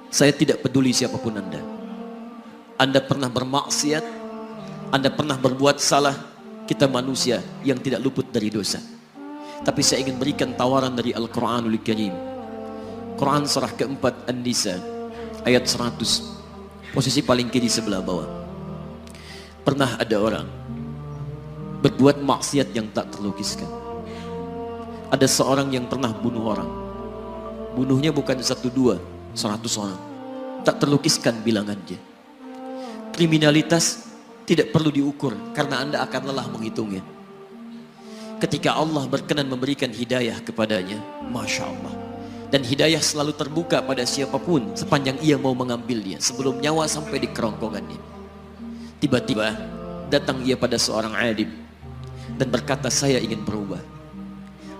Saya tidak peduli siapapun Anda. Anda pernah bermaksiat, Anda pernah berbuat salah. Kita manusia yang tidak luput dari dosa. Tapi saya ingin berikan tawaran dari Al-Quranul Karim. Quran surah keempat An-Nisa ayat 100, posisi paling kiri sebelah bawah. Pernah ada orang berbuat maksiat yang tak terlukiskan. Ada seorang yang pernah bunuh orang. Bunuhnya bukan 1, 2, 100 orang. Tak terlukiskan bilangannya. Kriminalitas tidak perlu diukur karena Anda akan lelah menghitungnya. Ketika Allah berkenan memberikan hidayah kepadanya, Masya Allah. Dan hidayah selalu terbuka pada siapapun sepanjang ia mau mengambilnya sebelum nyawa sampai di kerongkongannya. Tiba-tiba datang ia pada seorang alim dan berkata, saya ingin berubah.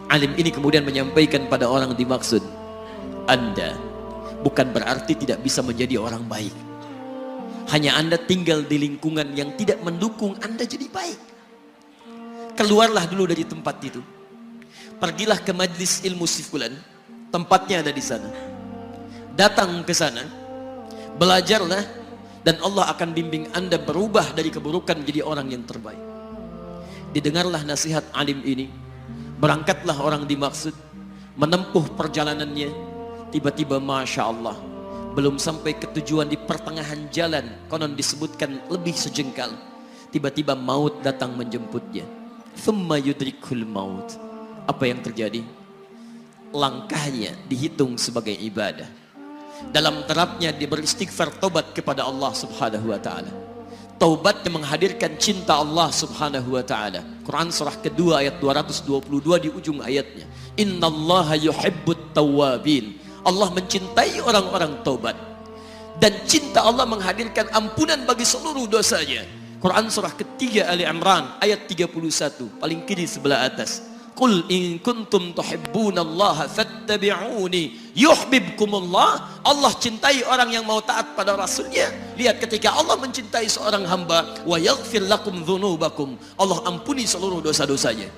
Alim ini kemudian menyampaikan pada orang dimaksud, Anda bukan berarti tidak bisa menjadi orang baik. Hanya Anda tinggal di lingkungan yang tidak mendukung Anda jadi baik. Keluarlah dulu dari tempat itu. Pergilah ke majlis ilmu sifulan. Tempatnya ada di sana. Datang ke sana. Belajarlah. Dan Allah akan bimbing Anda berubah dari keburukan menjadi orang yang terbaik. Didengarlah nasihat alim ini. Berangkatlah orang dimaksud. Menempuh perjalanannya. Tiba-tiba Masya Allah. Belum sampai ke tujuan, di pertengahan jalan, konon disebutkan lebih sejengkal, tiba-tiba maut datang menjemputnya. Thumma yudrikul maut. Apa yang terjadi? Langkahnya dihitung sebagai ibadah. Dalam terapnya dia beristighfar, taubat kepada Allah subhanahu wa ta'ala. Taubat yang menghadirkan cinta Allah subhanahu wa ta'ala. Quran surah kedua ayat 222 di ujung ayatnya. Innallaha yuhibbut tawwabin. Allah mencintai orang-orang taubat. Dan cinta Allah menghadirkan ampunan bagi seluruh dosanya. Quran surah ketiga Ali Imran ayat 31, paling kiri sebelah atas. Qul in kuntum tuhibbunallaha fattabi'uni yuhibbukumullah. Allah cintai orang yang mau taat pada Rasulnya. Lihat, ketika Allah mencintai seorang hamba, wa yaghfir lakum dzunubakum, Allah ampuni seluruh dosa-dosanya.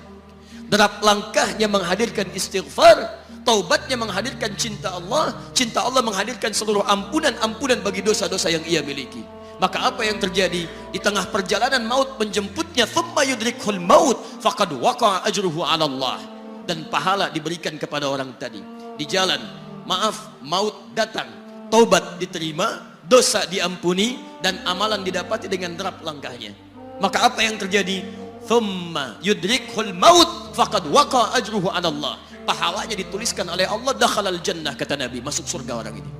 Derap langkahnya menghadirkan istighfar, taubatnya menghadirkan cinta Allah menghadirkan seluruh ampunan bagi dosa-dosa yang ia miliki. Maka apa yang terjadi? Di tengah perjalanan maut menjemputnya, thumma yudrikhul maut faqad waqa'a ajruhu 'ala Allah. Dan pahala diberikan kepada orang tadi. Di jalan, maaf, maut datang, taubat diterima, dosa diampuni, dan amalan didapati dengan derap langkahnya. Maka apa yang terjadi? Thumma yudrikhul maut faqad waqa'a ajruhu 'ala Allah. Pahalanya dituliskan oleh Allah, dakhalal jannah, kata Nabi, masuk surga orang ini.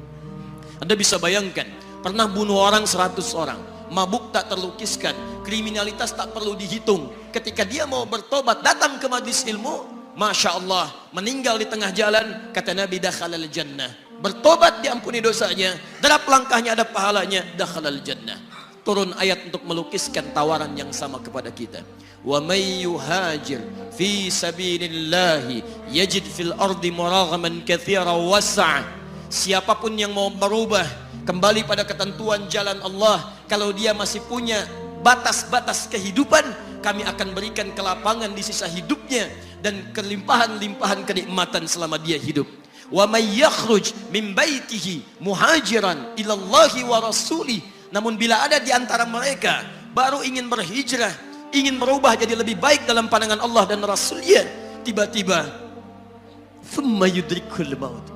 Anda bisa bayangkan, pernah bunuh orang 100 orang, mabuk tak terlukiskan, kriminalitas tak perlu dihitung. Ketika dia mau bertobat, datang ke majlis ilmu, Masya Allah, meninggal di tengah jalan, kata Nabi, dakhalal jannah. Bertobat diampuni dosanya, derap langkahnya ada pahalanya, dakhalal jannah. Turun ayat untuk melukiskan tawaran yang sama kepada kita. Wa may yuhajir fi sabilillahi yajid fil ardi muraghaman katsiran was'a. Siapapun yang mau berubah kembali pada ketentuan jalan Allah, kalau dia masih punya batas-batas kehidupan, kami akan berikan kelapangan di sisa hidupnya dan kelimpahan-limpahan kenikmatan selama dia hidup. Wa may yakhruj min baitihi muhajiran ila Allahi wa rasulih. Namun bila ada di antara mereka baru ingin berhijrah, ingin berubah jadi lebih baik dalam pandangan Allah dan Rasulnya, tiba-tiba thumma yudrikul maut,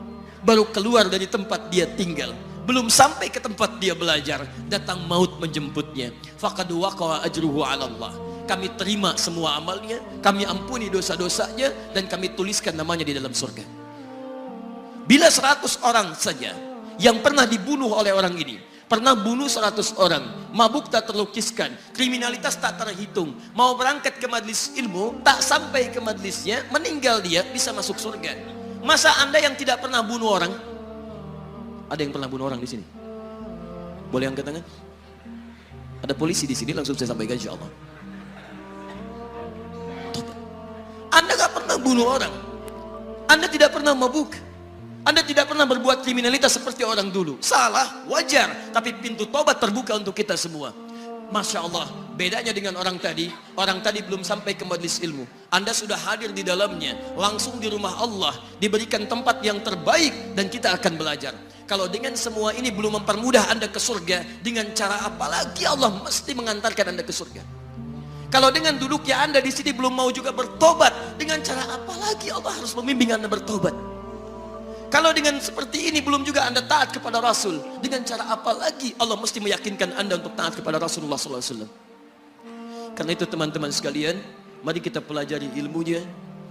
baru keluar dari tempat dia tinggal, belum sampai ke tempat dia belajar, datang maut menjemputnya. Faqad waqa'a ajruhu 'ala Allah. Kami terima semua amalnya, kami ampuni dosa-dosanya, dan kami tuliskan namanya di dalam surga. Bila 100 orang saja yang pernah dibunuh oleh orang ini, pernah bunuh 100 orang, mabuk tak terlukiskan, kriminalitas tak terhitung, mau berangkat ke majlis ilmu, tak sampai ke majlisnya, meninggal dia, bisa masuk surga. Masa Anda yang tidak pernah bunuh orang? Ada yang pernah bunuh orang di sini? Boleh angkat tangan? Ada polisi di sini, langsung saya sampaikan insyaallah. Anda gak pernah bunuh orang, Anda tidak pernah mabuk, Anda tidak pernah berbuat kriminalitas seperti orang dulu. Salah, wajar, tapi pintu tobat terbuka untuk kita semua. Masya Allah, bedanya dengan orang tadi belum sampai ke majlis ilmu, Anda sudah hadir di dalamnya, langsung di rumah Allah, diberikan tempat yang terbaik, dan kita akan belajar. Kalau dengan semua ini belum mempermudah Anda ke surga, dengan cara apa lagi Allah mesti mengantarkan Anda ke surga? Kalau dengan duduknya Anda di sini belum mau juga bertobat, dengan cara apa lagi Allah harus membimbing Anda bertobat? Kalau dengan seperti ini belum juga Anda taat kepada Rasul, dengan cara apa lagi Allah mesti meyakinkan Anda untuk taat kepada Rasulullah SAW? Karena itu teman-teman sekalian, mari kita pelajari ilmunya,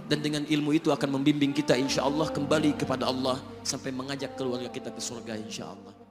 dan dengan ilmu itu akan membimbing kita insya Allah kembali kepada Allah sampai mengajak keluarga kita ke surga insya Allah.